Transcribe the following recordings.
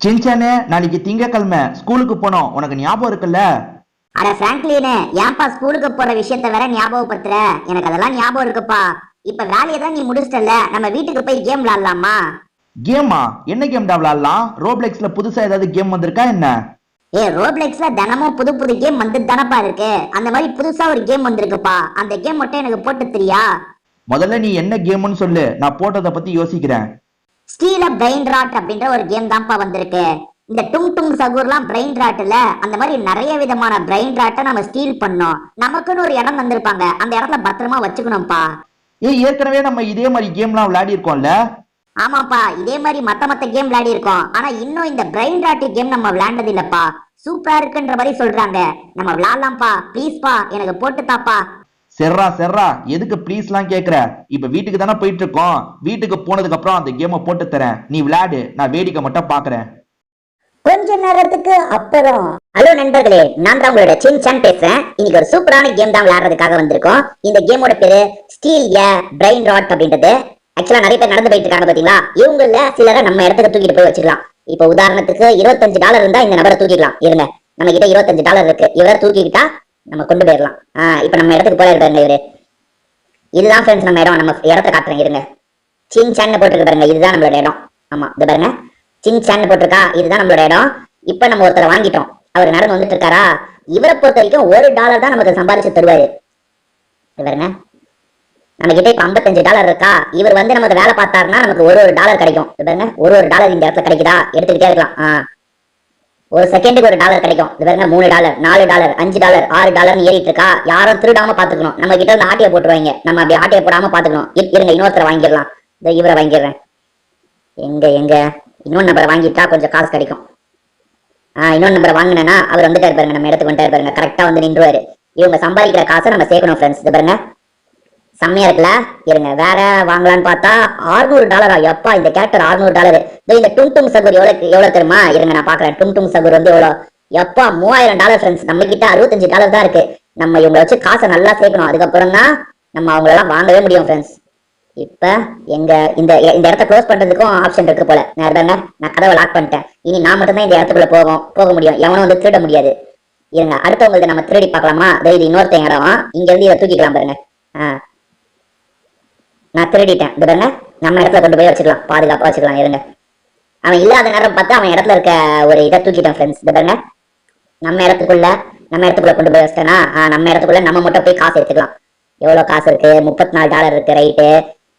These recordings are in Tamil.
சின்சானே, நாளைக்கு திங்கக்கிழமை ஸ்கூலுக்கு போனோம். உனக்கு ஞாபகம் இருக்குல்ல? அட பிராங்க்லினு, ஏன்பா ஸ்கூலுக்கு போற விஷயத்த வேற ஞாபகப்படுத்துற? எனக்கு அதெல்லாம் ஞாபகம் இருக்குப்பா. இப்ப வேலையை தான் நீ முடிச்சிட்டல, நம்ம வீட்டுக்கு போய் கேம் விளையாடலாமா? கேமா? என்ன கேம்டா விளையாடலாம்? ரோப்ளெக்ஸ்ல புதுசா ஏதாவது கேம் வந்திருக்கா என்ன? ரோப்ளெக்ஸ்ல தினமும் புது புது கேம் வந்து தானப்பா இருக்கு. அந்த மாதிரி புதுசா ஒரு கேம் வந்திருக்குப்பா. அந்த கேம் மட்டும் எனக்கு போட்டு தெரியா? முதல்ல நீ என்ன கேம்னு சொல்லு, நான் போட்டதை பத்தி யோசிக்கிறேன். ஸ்டீல பிரெயின் ராட் அப்படின்ற ஒரு கேம் தான்ப்பா வந்திருக்கு. இந்த டும் டும் சகூர்லாம் பிரெயின் ராட்ல அந்த மாதிரி நிறைய விதமான பிரெயின் ராட்டை நம்ம ஸ்டீல் பண்ணோம். நமக்குன்னு ஒரு இடம் வந்திருப்பாங்க, அந்த இடத்துல பத்திரமா வச்சுக்கணும்ப்பா. ஏற்கனவே நம்ம இதே மாதிரி கேம்லாம் விளையாடி இருக்கோம்ல? ஆமாப்பா, இதே மாதிரி மத்த கேம் விளையாடி இருக்கோம். ஆனா இன்னும் இந்த பிரெயின் ராட் கேம் நம்ம விளையாண்டது இல்லப்பா. சூப்பரா இருக்குன்ற மாதிரி சொல்றாங்க. நம்ம விளையாடலாம்ப்பா. ப்ளீஸ்ப்பா, எனக்கு போட்டு தாப்பா. செர்ரா செர்ரா, எதுக்கு ப்ளீஸ்லாம் கேக்குற? இப்ப வீட்டுக்கு தானே போயிட்டு இருக்கோம். வீட்டுக்கு போனதுக்கு அப்புறம் அந்த கேமை போட்டு தரேன், நீ விளையாடு. நான் வேடிக்கை மட்டும் பாக்குறேன். கொஞ்ச நேரத்துக்கு அப்புறம். ஹலோ நண்பர்களே, நான் தான் உங்களோட சின்சான் பேசுறேன். இன்னைக்கு ஒரு சூப்பரான கேம் தான் விளையாடுறதுக்காக வந்திருக்கோம். இந்த கேமோட பேரு ஸ்டீல் ஏ பிரெயின் ராட் அப்படின்றது. ஆக்சுவலா நிறைய பேர் நடந்து போயிட்டு இருக்காங்க பாத்தீங்களா? இவங்கள சிலரை நம்ம இடத்துக்கு தூக்கிட்டு போய் வச்சுக்கலாம். இப்ப உதாரணத்துக்கு $25 இருந்தா இந்த நபரை தூக்கிக்கலாம். இருங்க, நம்ம கிட்ட $25 இருக்கு. இவரை தூக்கிக்கிட்டா நம்ம கொண்டு போயிடலாம். இப்ப நம்ம இடத்துக்கு போல இருக்காங்க இவரு. இதுதான் ஃப்ரெண்ட்ஸ் நம்ம இடம். நம்ம இடத்த காட்டுறேன் இருங்க. சின்சான் போட்டுருக்கு பாருங்க, இதுதான் நம்மளோட இடம். ஆமா, இது பாருங்க, சின்சான் போட்டிருக்கா. இதுதான் நம்மளோட இடம். இப்ப நம்ம ஒருத்தரை வாங்கிட்டோம். அவர் நடந்து வந்துட்டு இருக்காரா? இவரை பொறுத்த வரைக்கும் $1 தான் நமக்கு சம்பாதிச்சு தருவாரு. பாருங்க, நம்ம கிட்ட இப்ப $55 இருக்கா. இவர் வந்து நமக்கு வேலை பார்த்தாருன்னா நமக்கு ஒரு டாலர் கிடைக்கும். பாருங்க, ஒரு டாலர் இந்த இடத்துல கிடைக்குதா? எடுத்துக்கிட்டே இருக்கலாம். ஒரு செகண்டுக்கு $1 கிடைக்கும். இது பாருங்க, $3, $4, $5, $6 ஏறிட்டு இருக்கா. யாரும் திருடாம பாத்துக்கணும். நம்ம கிட்ட இருந்து ஆட்டையை போட்டுருவாங்க. நம்ம அப்படி ஆட்டையை போடாம பாத்துக்கணும். இருங்க, இன்னொருத்தரை வாங்கிடலாம். இவரை வாங்கிடுறேன். எங்க இன்னொரு நம்பரை வாங்கிட்டா கொஞ்சம் காசு கிடைக்கும். இன்னொரு நம்பரை வாங்கினேன்னா அவர் வந்துட்டாரு பாருங்க, நம்ம இடத்துக்கு வந்துட்டாரு பாருங்க. கரெக்டா வந்து நின்றுவாரு. இவங்க சம்பாதிக்கிற காசை நம்ம சேர்க்கணும் ஃப்ரெண்ட்ஸ். இது பாருங்க, செம்மையா இருக்குல்ல? இருங்க, வேற வாங்கலான்னு பார்த்தா $600. எப்பா, இந்த கேரக்டர் $600. இந்த டும் டும் சகூர் எவ்வளவு தெரியுமா? இருங்க, நான் பாக்குறேன். டும் டும் சகூர் வந்து எவ்வளவு? எப்பா, $3000 ஃப்ரெண்ட்ஸ். நம்ம கிட்ட $65 தான் இருக்கு. நம்ம இவங்களை வச்சு காசை நல்லா சேர்க்கணும். அதுக்கப்புறம் தான் நம்ம அவங்களெல்லாம் வாங்கவே முடியும் ஃப்ரெண்ட்ஸ். இப்ப எங்க இந்த இடத்த க்ளோஸ் பண்றதுக்கும் ஆப்ஷன் இருக்கு போல. நான் கதவை லாக் பண்ணிட்டேன். இனி நான் மட்டும் தான் இந்த இடத்துக்குள்ள போக முடியும். எவனும் வந்து திருட முடியாது. இருங்க, அடுத்தவங்களுக்கு நம்ம திருடி பார்க்கலாமா? இது இன்னொருத்த இடம். இங்க இருந்து இதை தூக்கிக்கலாம் பாருங்க. நான் திருடிட்டேன். இது பாருங்க, நம்ம இடத்துல கொண்டு போய் வச்சுக்கலாம், பாதுகாப்பா வச்சுக்கலாம். இருங்க, அவன் இல்லாத நேரம் பார்த்து அவன் இடத்துல இருக்க ஒரு இதை தூக்கிட்டான் ஃப்ரெண்ட்ஸ். இது பாருங்க, நம்ம இடத்துக்குள்ள கொண்டு போய் வச்சிட்டேன்னா நம்ம இடத்துக்குள்ள நம்ம மட்டும் போய் காசு எடுத்துக்கலாம். எவ்வளவு காசு இருக்கு? $34 இருக்கு. ரைட்டு,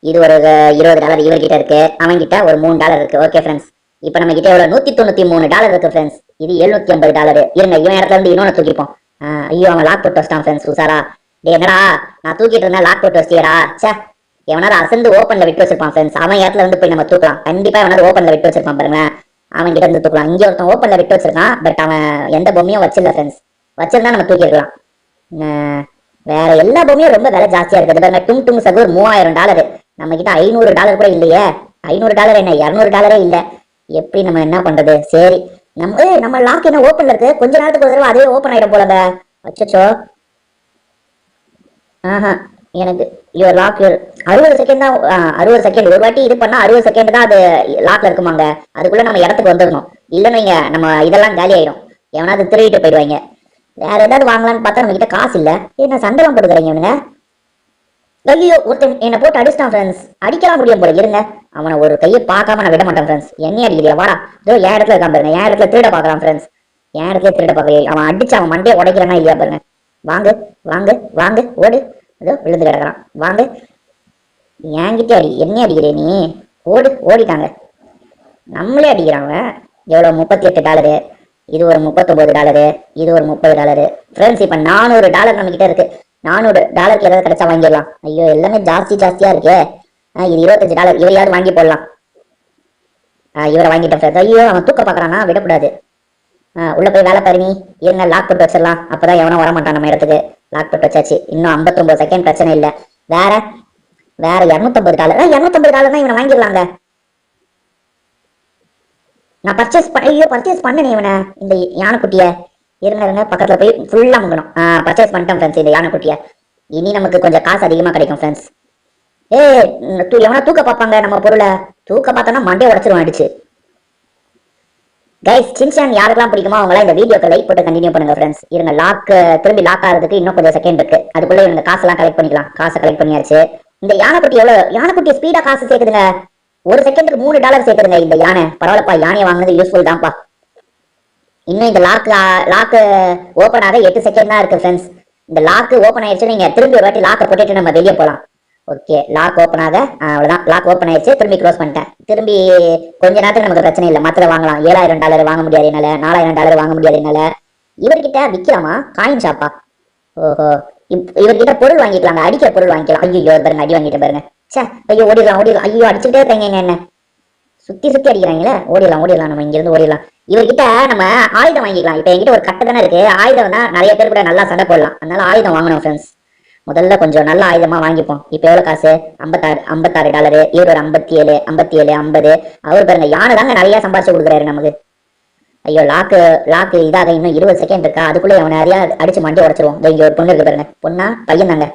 இது ஒரு $20 இவர்கிட்ட இருக்கு. அவன் கிட்ட ஒரு $3 இருக்கு. ஓகே ஃப்ரெண்ட்ஸ், இப்ப நம்ம கிட்ட எவ்வளவு? $193 இருக்கு ஃப்ரெண்ட்ஸ். இது $750. இருங்க, இவன் இடத்துல இருந்து இன்னொன்னு தூக்கிப்போம். ஐயோ, அவன் லாக் போட்டு வச்சிட்டான் ஃப்ரெண்ட்ஸ். உசாரா டே, என்னடா நான் தூக்கிட்டு இருந்தேன், லாக் போட்டு வச்சிட்டியடா. சே, எவனாவது அசந்து ஓப்பன்ல விட்டு வச்சிருப்பான் ஃப்ரெண்ட்ஸ். அவன் இடத்துல வந்து போய் நம்ம தூக்கலாம். கண்டிப்பா எவனாவது ஓப்பன்ல விட்டு வச்சிருப்பான் பாருங்க, அவன் கிட்ட இருந்து தூக்கலாம். இங்க ஒருத்தன் ஓப்பன்ல விட்டு வச்சிருக்கான், பட் அவன் எந்த பொம்மையும் வச்சிருல ஃப்ரெண்ட்ஸ். வச்சிருந்தா நம்ம தூக்கிருக்கலாம். வேற எல்லா பொம்மையும் ரொம்ப விலை ஜாஸ்தியா இருக்குது பாருங்க. டும் டும் சகூர் $3000. நம்ம கிட்ட $500 கூட இல்லையே. $500 என்ன, $200 இல்ல. எப்படி நம்ம என்ன பண்றது? சரி, நம்ம லாக் என்ன ஓப்பன்ல இருக்கு. கொஞ்ச நேரத்துக்கு ஒரு தடவை அதே ஓப்பன் ஆயிடும் போல. அச்சோ, எனக்கு யுவர் லாக் 60 செகண்ட் தான். 60 செகண்ட் ஒரு வாட்டி இது பண்ணா 60 செகண்ட் தான் அது லாக்ல இருக்குமாங்க. அதுக்குள்ள நம்ம இடத்துக்கு வந்துடணும். இல்லைன்னு வைங்க, நம்ம இதெல்லாம் காலி ஆயிடும். எவனாவது திருடிட்டு போயிடுவாங்க. வேற ஏதாவது வாங்கலாம்னு பார்த்தா நம்ம கிட்ட காசு இல்ல. என்ன சண்டெல்லாம் போட்டுக்கிறீங்க இவனுங்க? ஐயோ, ஒருத்தன் என்னை போட்டு அடிச்சிட்டான் ஃப்ரெண்ட்ஸ். அடிக்கலாம் முடியும் போல. இருங்க, அவனை ஒரு கையை பார்க்காம நான் விட மாட்டேன் ஃப்ரெண்ட்ஸ். என்ன அடிக்கலையா? வாடா, இதோ என் இடத்துல இருக்கான் பாருங்க. என் இடத்துல திருட பாக்குறான் ஃப்ரெண்ட்ஸ். என் இடத்துல திருட பாக்குறேன். அவன் அடிச்சு அவன் மண்டையை உடைக்கிறானா இல்லையா பாருங்க. வாங்க வாங்க வாங்க, ஓடு. அதோ விழுந்து கிடக்குறான். வாங்க, என்கிட்ட அடி. என்ன அடிக்கிறே நீ? ஓடிட்டாங்க. நம்மளே அடிக்கிறாங்க. எவ்வளவு? $38. இது ஒரு $39. இது ஒரு $30. ஃப்ரெண்ட்ஸ், இப்ப $400 நம்ம கிட்ட இருக்கு. $400 ஏதாவது கிடைச்சா வாங்கிடலாம். ஐயோ, எல்லாமே ஜாஸ்தியா இருக்கே. இது $25. இவரையாவது வாங்கி போடலாம். இவரை வாங்கிட்டேன் ஃப்ரெண்ட்ஸ். ஐயோ, அவன் தூக்க பாக்குறானா, விடக்கூடாது. உள்ள போய் வேலை பாருங்க. இருங்க, லாக் போட்டு வச்சிடலாம். அப்பதான் எவனும் வரமாட்டான் நம்ம இடத்துக்கு. லாக் போட்டு வச்சாச்சு. இன்னும் 59 செகண்ட், பிரச்சனை இல்லை. வேற $250. $250 தான் இவனை வாங்கிடலாங்க. நான் பர்ச்சேஸ் பண்ணேன் இவனை, இந்த யானைக்குட்டிய. இருங்க, பக்கத்துல போய் ஃபுல்லா முங்கணும். பர்ச்சேஸ் பண்ணிட்டேன் ஃப்ரெண்ட்ஸ் இந்த யானைக்குட்டிய. இனி நமக்கு கொஞ்சம் காசு அதிகமா கிடைக்கும் ஃப்ரெண்ட்ஸ். எவனா தூக்க பார்ப்பாங்க நம்ம பொருளை. தூக்க பார்த்தோன்னா மண்டையை உடச்சிருவான் அடிச்சு. கைஸ் சின்சான் யாருக்கெல்லாம் பிடிக்குமோ அவங்களாம் இந்த வீடியோக்கு லைக் போட்டு கண்டினியூ பண்ணுங்க ஃப்ரெண்ட்ஸ். இருங்க திரும்பி லாக் ஆகிறதுக்கு இன்னும் கொஞ்சம் செகண்ட் இருக்கு. அதுக்குள்ள இவங்க காசெல்லாம் கலெக்ட் பண்ணிக்கலாம். காசை கலெக்ட் பண்ணியாச்சு. இந்த யானைக்குட்டி யானைக்குட்டி ஸ்பீடா காசு சேர்க்குதுங்க. ஒரு செகண்டுக்கு $3 சேர்க்குதுங்க இந்த யானை. பரவாயில்லப்பா, யானையை வாங்கினது யூஸ்ஃபுல் தான்ப்பா. இன்னும் இந்த லாக்கு ஓப்பன் ஆக 8 செகண்ட் தான் இருக்கு ஃப்ரெண்ட்ஸ். இந்த லாக்கு ஓப்பன் ஆயிடுச்சு. நீங்க திரும்பி ஒரு வாட்டி லாக்கை போட்டுட்டு நம்ம வெளியே போகலாம். ஓகே, லாக் ஓப்பன் ஆக அவ்வளவுதான். லாக் ஓப்பன் ஆயிடுச்சு. திரும்பி க்ளோஸ் பண்ணிட்டேன். திரும்பி கொஞ்ச நேரத்துக்கு நமக்கு பிரச்சனை இல்லை. மற்ற வாங்கலாம். $7000 வாங்க முடியாது என்னால. $4000 வாங்க முடியாது என்னால. இவர்கிட்ட விற்கலாமா? காயின் ஷாப்பா? ஓஹோ, இவர்கிட்ட பொருள் வாங்கிக்கலாங்க. அடிக்கிற பொருள் வாங்கிக்கலாம். ஐயோ பாருங்க, அடி வாங்கிட்டு பாருங்க. சே, ஐயோ ஓடிடலாம். ஐயோ அடிச்சுட்டே இருக்காங்க என்ன சுத்தி அடிக்கிறாங்களே. ஓடிடலாம். நம்ம இங்க இருந்து ஓடிடலாம். இவர்கிட்ட நம்ம ஆயுதம் வாங்கிக்கலாம். இப்ப என்கிட்ட ஒரு கட்டை தானே இருக்கு. ஆயுதம் தான் நிறைய பேர் கூட நல்லா சண்டை போடலாம். அதனால ஆயுதம் வாங்கணும் ஃப்ரெண்ட்ஸ். முதல்ல கொஞ்சம் நல்ல ஆயுதமா வாங்கிப்போம். இப்ப எவ்வளவு காசு? $56. இவர் ஒரு 57, 50. அவர் பாருங்க, யானை தாங்க நிறைய சம்பாதிச்சு கொடுக்குறாரு நமக்கு. ஐயோ, லாக்கு இதாக இன்னும் 20 செகண்ட் இருக்கா. அதுக்குள்ள அவனை நிறைய அடிச்சு மண்டி உடச்சிருவோம். இங்க ஒரு பொண்ணு இருக்கு பாருங்க. பொண்ணா பையன் தாங்க.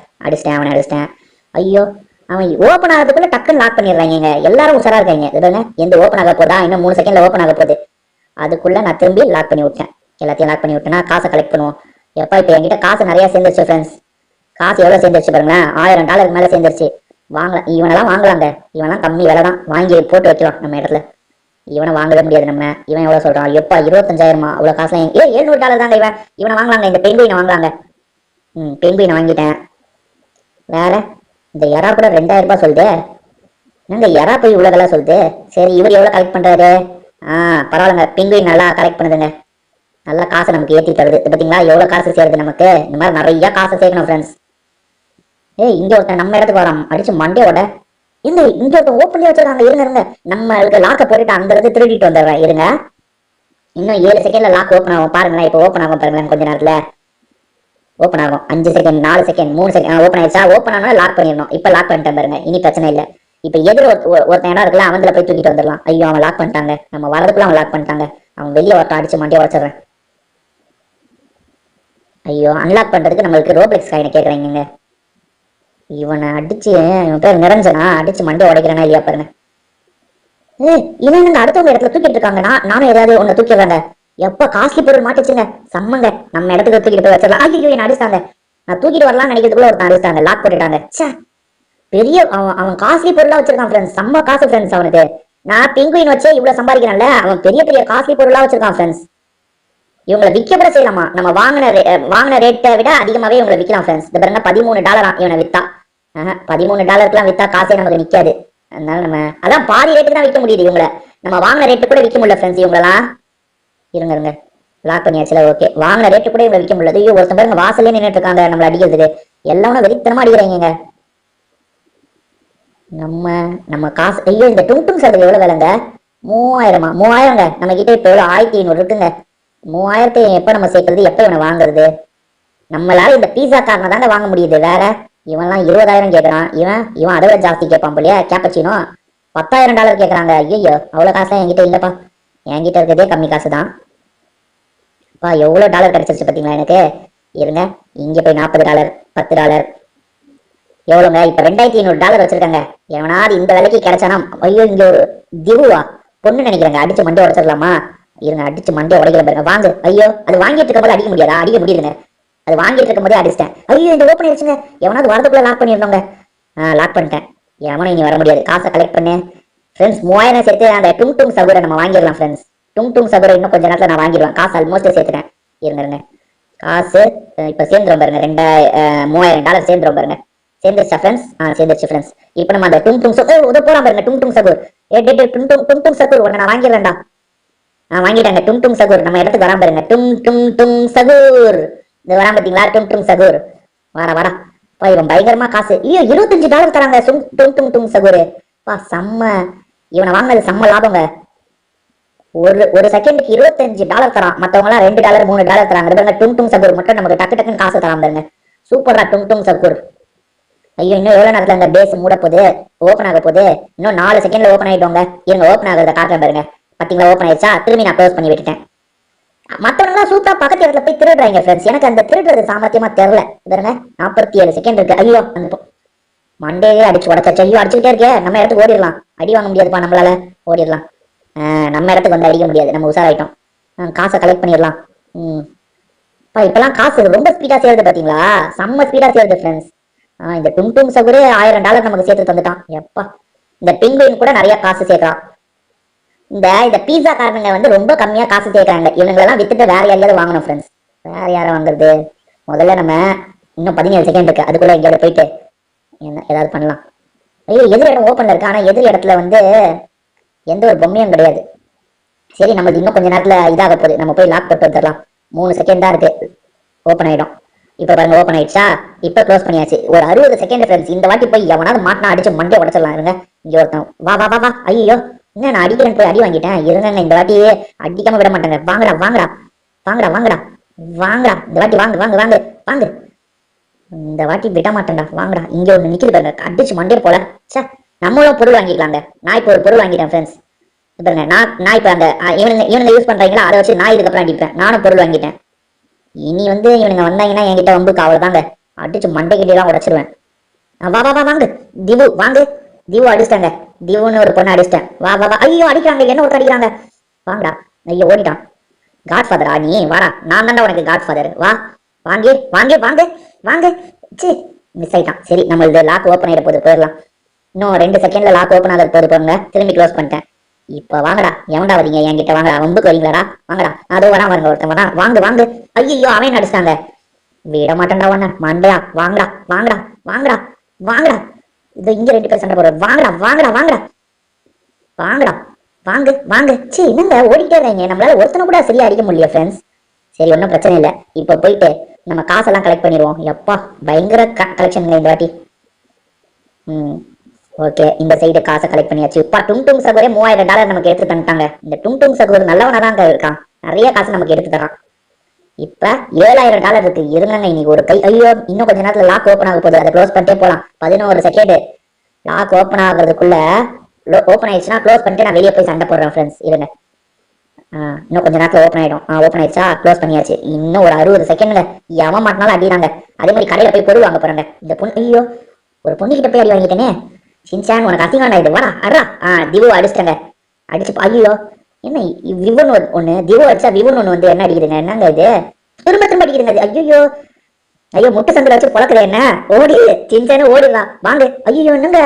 அவனை அடிச்சிட்டேன். ஐயோ, அவன் ஓப்பன் ஆகிறதுக்குள்ள டக்குன்னு லாக் பண்ணிடுறாங்க. எல்லாரும் உஷாரா இருக்காங்க. இதுதாங்க எந்த ஓப்பன் ஆக போதா? இன்னும் 3 செகண்ட்ல ஓப்பன் ஆக போகுது. அதுக்குள்ள நான் திரும்பி லாக் பண்ணி விட்டேன். எல்லாத்தையும் லாக் பண்ணி விட்டேன்னா காசை கலெக்ட் பண்ணுவோம். எப்பா இப்ப என்கிட்ட காசு நிறைய சேர்ந்துருச்சு ஃப்ரெண்ட்ஸ். காசு எவ்வளவு சேர்ந்துருச்சு பாருங்களேன். $1000 மேல சேர்ந்துருச்சு. இவனெல்லாம் வாங்கலாங்க. இவனெல்லாம் கம்மி விலை தான். வாங்கி போட்டு வைக்கலாம் நம்ம இடத்துல. இவனை வாங்கவே முடியாது நம்ம. இவன் எவ்வளவு சொல்றான்? எப்பா 25,000? அவ்வளவு காசுலாம் $700 தாங்க. இவனை வாங்கலாங்க. இந்த பெண்குயினை வாங்கலாங்க. பெண்குயினை வாங்கிட்டேன். வேற இந்த எறா கூட $2000 சொல்லுது. இந்த எறா போய் இவ்வளவு சொல்லுது. சரி, இவர் எவ்வளவு கலெக்ட் பண்றாரு? பரவாயில்லங்க. பெண்குயின் நல்லா கலெக்ட் பண்ணுதுங்க. நல்லா காசு நமக்கு ஏற்றி தருது. பாத்தீங்களா எவ்வளவு காசு சேருது நமக்கு. இந்த மாதிரி நிறைய காசு சேர்க்கணும் ஃப்ரெண்ட்ஸ். இங்க ஒருத்தன் நம்ம இடத்துக்கு வரான். அடிச்சு மண்டையோட இங்க ஒருத்தன் ஓப்பன்லயே வச்சிருக்காங்க. இருங்க, நம்மளுக்கு லாக்க போட்டுட்டு அங்க இருந்து திருடிட்டு வந்துடுறேன். இருங்க, இன்னும் 7 செகண்ட்ல லாக் ஓப்பன் ஆகும். பாருங்களேன், இப்ப ஓப்பன் ஆகும் பாருங்களேன். கொஞ்ச நேரத்துல ஓப்பன் ஆகும். 5 செகண்ட், 4 செகண்ட், 3 செகண்ட் ஓப்பன் ஆயிடுச்சா? ஓப்பன் ஆனா லாக் பண்ணிடணும். இப்ப லாக் பண்ணிட்டேன் பாருங்க. இனி பிரச்சனை இல்லை. இப்ப எதிர ஒருத்தன் இடம் இருக்குல்ல, அவன்ல போய் தூக்கிட்டு வந்துடலாம். ஐயோ, அவன் லாக் பண்ணிட்டாங்க. நம்ம வரதுக்குள்ள அவன் லாக் பண்ணிட்டாங்க. அவன் வெளியே ஒருத்தன் அடிச்சு மண்டையை உடச்சிடுறேன். ஐயோ, அன்லாக் பண்றதுக்கு நம்மளுக்கு ரோப்ளெக்ஸ் காயினை கேட்கறீங்க. இவனை அடிச்சு, இவன் பேர் நிரஞ்சனா, அடிச்சு மண்டை உடைக்கிறேனா இல்லையா பாருங்க. இவன் அடுத்தவங்க இடத்துல தூக்கிட்டு இருக்காங்க. நானும் ஏதாவது ஒண்ணு தூக்கிடுறாங்க. எப்ப காஸ்ட்லி பொருள் மாட்டுச்சுங்க. செம்மங்க. நம்ம இடத்துக்கு தூக்கிட்டு போய் வச்சிடலாம். ஐயோ, என்ன அடிச்சாங்க. நான் தூக்கிட்டு வரலாம்னு நினைக்கிறதுக்குள்ள ஒருத்தன் அடிச்சாங்க. லாக் போட்டுட்டாங்க. பெரிய அவன் காஸ்ட்லி பொருளா வச்சிருக்கான் ஃப்ரெண்ட்ஸ். செம்ம காசு ஃப்ரெண்ட்ஸ் அவனுக்கு. நான் பெங்குயின் வச்சே இவ்வளவு சம்பாதிக்கிறேன்ல. அவன் பெரிய காஸ்ட்லி பொருளா வச்சிருக்கான் ஃப்ரெண்ட்ஸ். இவங்களை விற்க கூட செய்யலாமா? நம்ம வாங்கின ரேட்டை விட அதிகமாவே இவங்களை விற்கலாம் ஃப்ரெண்ட்ஸ். இந்த பாருங்க, $13 இவனை வித்தா. $13 வித்தா காசே நமக்கு நிக்காது. அதனால நம்ம அதான் பாதி ரேட்டுக்கு தான் விற்க முடியுது. இவங்களை நம்ம வாங்கின ரேட்டு கூட விற்க முடியல ஃப்ரெண்ட்ஸ். இவங்களெல்லாம் இருங்க லாக் பண்ணியாச்சுல. ஓகே, வாங்கின ரேட்டு கூட இவங்களை விற்க முடியல. ஐயோ, ஒருத்தன் பாருங்க வாசல்லே நின்றுட்டு இருக்காங்க நம்மளை அடிக்கிறதுக்கு. எல்லாம் வெறித்தனமா அடிக்கிறாங்க. நம்ம காசு. ஐயோ, இந்த டும் சதுக்கு எவ்வளவு விலைங்க? 3000ங்க. நம்ம கிட்ட இப்ப எவ்வளவு 1500 இருக்குங்க. 3000 எப்ப நம்ம சேர்க்கறது? எப்ப இவனை வாங்குறது? நம்மளால இந்த பீஸா காரனை தாங்க வாங்க முடியுது. வேற இவன்லாம் 20,000 கேட்கறான். இவன் அதை விட ஜாஸ்தி கேட்பான் போலியா. கேப்பச்சினோ $10,000 கேட்கறாங்க. ஐயோ, அவ்வளவு காசுலாம் என்கிட்ட இல்லப்பா. என்கிட்ட இருக்கிறதே கம்மி காசு தான். எவ்வளவு டாலர் கிடைச்சிருச்சு பாத்தீங்களா எனக்கு. இருங்க, இங்க போய் $40, $10 எவ்வளவுங்க? இப்ப $2500 வச்சிருக்காங்க. எவனாவது இந்த விலைக்கு கிடைச்சானா? ஐயோ, இங்க ஒரு திவுவா பொண்ணு நினைக்கிறாங்க. அடிச்சு மண்டை உடைச்சிடலாமா? இருங்க, அடிச்சு மண்டையை உடைக்கல பாருங்க. வாங்க. ஐயோ, அது வாங்கிட்டு இருக்கும் போது அடிக்க முடியாதா? அடிக்க முடியுதுங்க. அது வாங்கிட்டு இருக்கும் போதே அடிச்சிட்டேன். ஐயோ, இந்த ஓப்பன் ஆயிடுச்சுங்க. எவனாவது வரதுக்குள்ள லாக் பண்ணிருந்தோங்க. லாக் பண்ணிட்டேன். எவனும் இனி வர முடியாது. காசை கலெக்ட் பண்ணு ஃப்ரெண்ட்ஸ். 3000 சேர்த்து அந்த டும் சகுரை நம்ம வாங்கிடலாம் ஃப்ரெண்ட்ஸ். டும் சகுரை இன்னும் கொஞ்ச நேரத்துல நான் வாங்கிடுவேன். காசு ஆல்மோஸ்ட் சேர்த்துட்டேன். இருங்க, காசு இப்ப சேர்ந்துரும் பாருங்க. $3000 சேர்ந்துரும் பாருங்க. சேர்ந்துருச்சா ஃப்ரெண்ட்ஸ்? சேர்ந்துருச்சு ஃப்ரெண்ட்ஸ். இப்போ நம்ம அந்த டும் சகுர் உத போலாம் பாருங்க. டும் சகுர் டும் சகுர் ஒண்ணு நான் வாங்கிடுறேன்டா. வாங்கிட்டாங்க. டும் சகுர் நம்ம இடத்துக்கு வராம பாருங்க. டும் சகுர் இந்த வராம பாத்தீங்களா? டும் சகுர் வரா. இவன் பயங்கரமா காசு. ஐயோ, $25 தராங்க. டும் சகுர். செம்ம. இவனை வாங்கினது செம்ம லாபங்க. ஒரு செகண்டுக்கு $25 தரான். மத்தவங்க எல்லாம் $2 $3 தராங்க. டும் சகுர் மட்டும் நமக்கு டக்குன்னு காசு தராம பாருங்க. சூப்பரா டும் சகுர். ஐயோ, இன்னும் எவ்வளவு நேரத்துல அந்த பேஸ் மூட போகுது, ஓப்பன் ஆக போகுது. இன்னும் 4 செகண்ட்ல ஓப்பன் ஆயிட்டோங்க. இருங்க, ஓப்பன் ஆகுறத காட்டுறேன் பாருங்க. பாத்தீங்களா, ஓப்பன் ஆயிடுச்சா? திரும்பி நான் க்ளோஸ் பண்ணி விட்டுட்டேன். மத்தவங்க சூப்பரா பக்கத்து இடத்துல போய் திருடுறாங்க ஃப்ரெண்ட்ஸ். எனக்கு அந்த திருடுறது சாமர்த்தியமா தெரியல. பாருங்க, 47 செகண்ட் இருக்கு. ஐயோ, அந்த மண்டே அடிச்சு உடச்சாச்சு. ஐயோ, அடிச்சுக்கிட்டே இருக்கே. நம்ம இடத்துக்கு ஓடிடலாம். அடி வாங்க முடியாதுப்பா நம்மளால. ஓடிடலாம். நம்ம இடத்துக்கு வந்து அடிக்க முடியாது. நம்ம உஷாராயிட்டோம். காசை கலெக்ட் பண்ணிடலாம். ம் இப்பெல்லாம் காசு ரொம்ப ஸ்பீடா சேருது பாத்தீங்களா? செம்ம ஸ்பீடா சேருது ஃப்ரெண்ட்ஸ். இந்த டும் டும் சகுரே $1000 நமக்கு சேர்த்து தந்துட்டான். எப்பா, இந்த பிங்குவின் கூட நிறைய காசு சேர்க்கிறான். இந்த பீஸா காரணங்க வந்து ரொம்ப கம்மியா காசு சேர்க்கறாங்க. இவங்களெல்லாம் வித்துட்டு வேற யாரையாவது வாங்கணும் ஃப்ரெண்ட்ஸ். வேற யாரை வாங்குறது? முதல்ல நம்ம இன்னும் 17 செகண்ட் இருக்கு, அதுக்குள்ள எங்கேயாவது போயிட்டு என்ன ஏதாவது பண்ணலாம். ஐயோ, எதிர் இடம் ஓப்பன்ல இருக்கு. ஆனா எதிர் இடத்துல வந்து எந்த ஒரு பொம்மையும் கிடையாது. சரி, நமக்கு இன்னும் கொஞ்ச நேரத்துல இதாக போகுது. நம்ம போய் லாக் போட்டு வந்துடலாம். 3 செகண்ட் தான் இருக்கு, ஓப்பன் ஆயிடும். இப்ப பாருங்க, ஓப்பன் ஆயிடுச்சா? இப்ப க்ளோஸ் பண்ணியாச்சு. ஒரு 60 செகண்ட் ஃப்ரெண்ட்ஸ். இந்த வாட்டி போய் எவனாவது மாட்டினா அடிச்சு மண்டே உடச்சிடலாம். இருங்க, இங்க ஒருத்தன் வா வா வா வா. ஐயோ, என்ன நான் அடிக்கிறேன், போய் அடி வாங்கிட்டேன். இருங்க, இந்த வாட்டி அடிக்காம விட மாட்டாங்க. வாங்கடா வாங்கடா வாங்கடா வாங்கடா வாங்கடா. இந்த வாட்டி வாங்க வாங்க வாங்க வாங்க. இந்த வாட்டி விட மாட்டேன்டா, வாங்கடா. இங்க ஒண்ணு நிக்குது பாருங்க, அடிச்சு மண்டே போல. சே, நம்மளும் பொருள் வாங்கிக்கலாங்க. நான் இப்போ ஒரு பொருள் வாங்கிட்டேன் ஃப்ரெண்ட்ஸ். பாருங்க, நான் இப்ப அந்த இவனுங்க யூஸ் பண்றாங்களா, அதை வச்சு நான் இதுக்கப்புறம் அடிப்பேன். நானும் பொருள் வாங்கிட்டேன். இனி வந்து இவனுங்க வந்தாங்கன்னா என்கிட்ட வம்புக்கு அவ்வளவுதாங்க, அடிச்சு மண்டை கிட்டலாம் உடைச்சிருவேன். வா வா வா வாங்க திவு, வாங்க. திவு அடிச்சிட்டாங்க. திவுன்னு ஒரு பொண்ணு அடிச்சிட்டேன். வா வா வா. ஐயோ, அடிக்கிறாங்க, என்ன ஒருத்தர் அடிக்கிறாங்க. வாங்கடா. ஐயோ, ஓடிட்டான். காட் ஃபாதரா நீ? வாடா, நான் தான்டா உனக்கு காட் ஃபாதர். வா, வாங்க வாங்க வாங்க வாங்க. சி, மிஸ் ஆயிட்டான். சரி, நம்ம இது லாக் ஓப்பன் ஆயிட போகுது, போயிடலாம். இன்னும் 2 செகண்ட்ல லாக் ஓப்பன் ஆக போகுது பாருங்க. திரும்பி க்ளோஸ் பண்ணிட்டேன். இப்ப வாங்கடா, எவன்டா வரீங்க என்கிட்ட? வாங்கடா, வம்புக்கு வரீங்களாடா? வாங்கடா. அதோ வரா பாருங்க ஒருத்தன், வரா. வாங்க வாங்க. ஐயோ, அவன் அடிச்சிட்டாங்க. விட மாட்டேன்டா உன்ன மண்டையா. வாங்கடா வாங்கடா வாங்கடா வாங்கடா. இது இங்க 2 பேர் சண்டை போடுறோம். வாங்கடா வாங்கடா வாங்கடா வாங்கடா வாங்க வாங்க. சி, என்னங்க ஓடிட்டே இருந்தீங்க? நம்மளால ஒருத்தனை கூட சரியா அடிக்க முடியல ஃப்ரெண்ட்ஸ். சரி, ஒன்றும் பிரச்சனை இல்லை. இப்போ போயிட்டு நம்ம காசெல்லாம் கலெக்ட் பண்ணிடுவோம். எப்பா, பயங்கர கலெக்ஷனுங்க இந்த வாட்டி. ஓகே, இந்த சைடு காசை கலெக்ட் பண்ணியாச்சு. இப்ப டும் டும் சகோரே $3000 நமக்கு எடுத்து தந்துட்டாங்க. இந்த டும் டும் சகோர் நல்லவனா தான் இருக்கான், நிறைய காசு நமக்கு எடுத்து தரான். இப்ப $7000 இருக்கு. இருங்க, இன்னைக்கு ஒரு கை. ஐயோ, இன்னும் கொஞ்ச நேரத்துல லாக் ஓப்பன் ஆக போகுது, அதை க்ளோஸ் பண்ணிட்டே போலாம். 11 செகண்ட். லாக் ஓப்பன் ஆகுறதுக்குள்ள ஓப்பன் ஆயிடுச்சுன்னா க்ளோஸ் பண்ணிட்டு நான் வெளியே போய் சண்டை போடுறேன் ஃப்ரெண்ட்ஸ். இருங்க, இன்னும் கொஞ்ச நேரத்துல ஓப்பன் ஆயிடும். ஓப்பன் ஆயிடுச்சா? க்ளோஸ் பண்ணியாச்சு. இன்னும் ஒரு 60 செகண்ட்ல எவன் மாட்டினாலும் அடிக்கிறாங்க. அதே மாதிரி கடையில போய் பொருள் வாங்க போறாங்க. இந்த பொண்ணு, ஐயோ, ஒரு பொண்ணு கிட்ட போய் அடி வாங்கிட்டேனே. சின்சான், உனக்கு அசிங்கம்டா இது, வாடா அடா. திவு அடிச்சிட்டாங்க. அடிச்சு, ஐயோ, என்ன விவுன்னு ஒண்ணு, திவு அடிச்சா விவுன்னு ஒண்ணு வந்து என்ன அடிக்குதுங்க? என்னங்க இது? திரும்ப திரும்ப அடிக்குதுங்க. ஐயோ ஐயோ, முட்டை சந்தில வச்சு பொழக்குற என்ன? ஓடி சின்சானு ஓடிடலாம். வாங்க. ஐயோ, என்னங்க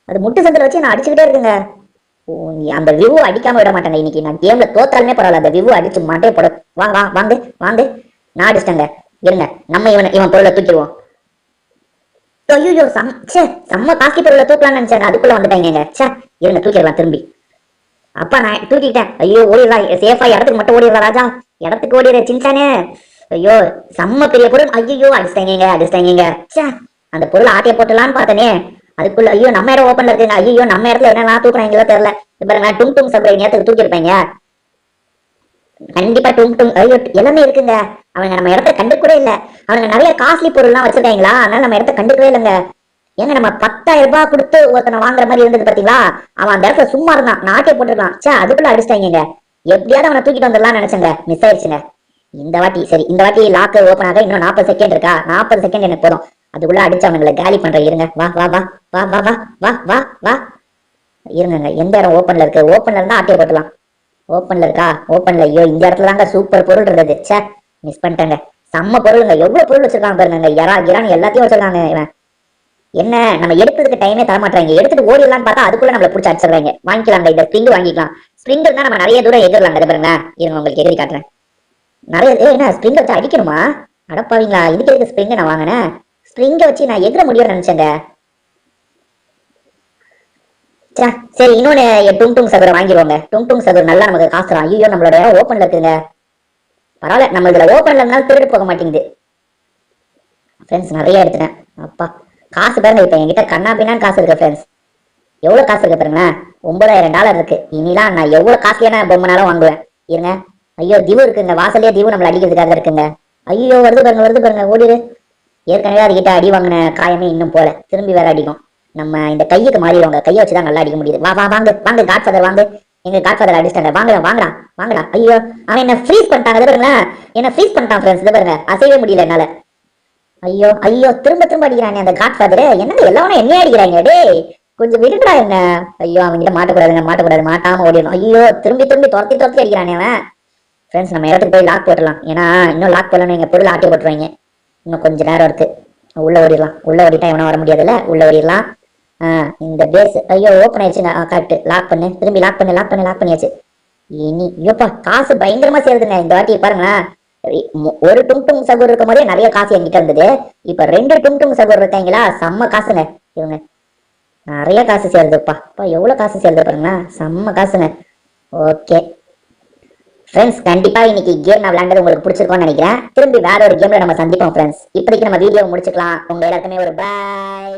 அது முட்டை சந்தில வச்சு நான் அடிச்சுக்கிட்டே இருக்குங்க. அந்த விவு அடிக்காம விட மாட்டாங்க. இன்னைக்கு நான் கேம்ல தோத்தாலுமே பரவாயில்ல, அந்த விவு அடிச்சு மாட்டே போட. வா வா வாங்க வாங்க. நான் அடிச்சிட்டேங்க. இருங்க, நம்ம இவன் பொருளை தூக்கிடுவோம். ஐயோ, செம்ம காக்கி பொருளை தூக்கலாம்னு நினைச்சாங்க, அதுக்குள்ள வந்துட்டாங்க. இருங்க, தூக்கிடலாம் திரும்பி. அப்பா, நான் தூக்கிட்டேன். ஐயோ, ஓடிடலாம். சேஃபா இடத்துக்கு மட்டும் ஓடிடலாம் ராஜா, இடத்துக்கு ஓடிடுற சின்சானே. ஐயோ, செம்ம பெரிய பொருள். ஐயோ, அடிச்சிட்டாங்க. அந்த பொருள் ஆட்டையை போட்டலான்னு பார்த்தனே, அதுக்குள்ள ஐயோ நம்ம இடம் ஓப்பன்ல இருக்குங்க. ஐயோ, நம்ம இடத்துல என்ன தூக்குறாங்களோ தெரியல. பாருங்க, டும் டும் சப்ளை நேரத்துக்கு தூக்கிருப்பாங்க கண்டிப்பா. டும் டும், ஐயோ, எல்லாமே இருக்குங்க. அவங்க நம்ம இடத்த கண்டு கூட இல்ல. அவங்க நிறைய காஸ்ட்லி பொருள்லாம் வச்சிருக்காங்களா, அதனால நம்ம இடத்த கண்டுக்கவே இல்லைங்க. ஏங்க, நம்ம 10,000 கொடுத்து ஒருத்தனை வாங்குற மாதிரி இருந்தது பாத்தீங்களா? அவன் அந்த இடத்துல சும்மா இருந்தான், நாட்டே போட்டுருக்கான். அதுக்குள்ள அடிச்சிட்டாங்க. எப்படியாவது அவனை தூக்கிட்டு வந்துடலாம்னு நினைச்சங்க, மிஸ் ஆயிடுச்சுங்க. இந்த வாட்டி சரி, இந்த வாட்டி லாக் ஓப்பன் ஆக இன்னும் 40 செகண்ட் இருக்கா? 40 செகண்ட் எனக்கு போதும். அதுக்குள்ள அடிச்சு அவனுங்களை காலி பண்ற. இருங்க, வா வா வா வா வா வா வா வா வா. இருங்க, எந்த இடம் ஓப்பன்ல இருக்கு? ஓப்பன்ல இருந்தா ஆட்டையை போட்டலாம். ஓப்பன்ல இருக்கா? ஓப்பன்ல. ஐயோ, இந்த இடத்துல தாங்க சூப்பர் பொருள் இருந்தது. மிஸ் பண்ணிட்டாங்க. செம்ம பொருளுங்க. எவ்வளவு பொருள் வச்சிருக்காங்க பாருங்க. கிரான் எல்லாத்தையும் வச்சிருக்காங்க. இவன் என்ன, நம்ம எடுக்கிறதுக்கு டைமே தர மாட்டாங்க. எடுத்துட்டு ஓடிடலாம்னு பார்த்தா அதுக்குள்ள நம்மள பிடிச்சி அடிச்சிடுறாங்க. வாங்கிக்கலாங்க, இந்த ஸ்ப்ரிங் வாங்கிக்கலாம். ஸ்ப்ரிங் இருந்தா நம்ம நிறைய தூரம் எதிரலாங்க. பாருங்க, இருங்க உங்களுக்கு எதிரி காட்டுறேன். நிறைய என்ன ஸ்ப்ரிங் வச்சு அடிக்கணுமா? அடப்பாவீங்களா, இதுக்கு எதுக்கு ஸ்ப்ரிங் நான் வாங்கினேன்? ஸ்ப்ரிங்க வச்சு நான் எதிர முடியும்னு நினைச்சேங்க. சரி, இன்னொன்னு டும் டும் சகரை வாங்கிடுவாங்க. டும் டும் சகர் நல்லா நமக்கு காசு தரும். ஐயோ, நம்மளோட ஓப்பன்ல இருக்குங்க. பரவாயில்ல, நம்ம இதுல ஓப்பன்ல இருந்தாலும் திருடு போக மாட்டேங்குது ஃப்ரெண்ட்ஸ். நிறைய எடுத்துட்டேன். அப்பா, காசு பாருங்க. இப்ப என்கிட்ட கண்ணா பின்னான்னு காசு இருக்கு ஃப்ரெண்ட்ஸ். எவ்வளவு காசு இருக்கு பாருங்களேன். $9,000 இருக்கு. இனிலாம் நான் எவ்வளவு காஸ்ட்லியான பொம்மைனாலும் வாங்குவேன். இருங்க. ஐயோ, திவு இருக்குங்க. வாசலே திவு நம்மள அடிக்கிறதுக்காக இருக்குங்க. ஐயோ, வருது பாருங்க, ஓடிடு. ஏற்கனவே அதுகிட்ட அடி வாங்கின காயமே இன்னும் போல, திரும்பி வேற அடிக்கும். நம்ம இந்த கையுக்கு மாறிடுவாங்க. கையை வச்சுதான் நல்லா அடிக்க முடியுது. வா வா வாங்க வாங்க, காட் ஃபாதர் வாங்க. எங்க காட் ஃபாதர் அடிச்சிட்டாங்க. வாங்கடா. ஐயோ, அவன் என்ன ஃப்ரீஸ் பண்ணிட்டாங்க. பாருங்களேன், என்ன ஃப்ரீஸ் பண்ணிட்டான் ஃப்ரெண்ட்ஸ். இதை பாருங்க, அசையவே முடியல என்னால. ஐயோ, திரும்ப அடிக்கிறானே அந்த காட் ஃபாதர். என்னங்க எல்லாரும் என்ன அடிக்கிறாங்க? டேய், கொஞ்சம் விடுடா என்ன. ஐயோ, அவன்கிட்ட மாட்டக்கூடாது, மாட்டாம ஓடிடணும். ஐயோ, திரும்பி துரத்தி அடிக்கிறானே அவன். ஃப்ரெண்ட்ஸ் நம்ம இடத்துக்கு போய் லாக் போட்டுடலாம். ஏன்னா இன்னும் லாக் போடலன்னு எங்க பொருள் ஆட்டி போட்டுருவாங்க. இன்னும் கொஞ்சம் நேரம் இருக்கு. உள்ள ஓடிடலாம். உள்ள ஓடிட்டா எவனா வர முடியாதுல்ல. உள்ள ஓடிடலாம். இந்த பேஸ் ஐயோ ஓப்பன் ஆயிடுச்சு. கரெக்ட். லாக் பண்ணு. திரும்பி லாக் பண்ணியாச்சு. இனி ஐயோப்பா காசு பயங்கரமா சேருதுங்க இந்த வாட்டி. பாருங்களேன், ஒரு டுங் சகோர் இருக்கும் போதே நிறைய காசு என்கிட்ட இருந்தது. இப்ப 2 டுங் சகோர் இருக்காங்களா, செம்ம காசுங்க இவங்க. நிறைய காசு சேருதுப்பா. எவ்வளவு காசு சேருது பாருங்களேன், செம்ம காசுங்க. ஓகே ஃப்ரெண்ட்ஸ், கண்டிப்பா இன்னைக்கு கேம் நான் விளையாண்டது உங்களுக்கு பிடிச்சிருக்கும்னு நினைக்கிறேன். திரும்பி வேற ஒரு கேம்ல நம்ம சந்திப்போம் ஃப்ரெண்ட்ஸ். இப்போதைக்கு நம்ம வீடியோ முடிச்சுக்கலாம். உங்க எல்லாருக்குமே ஒரு பாய்.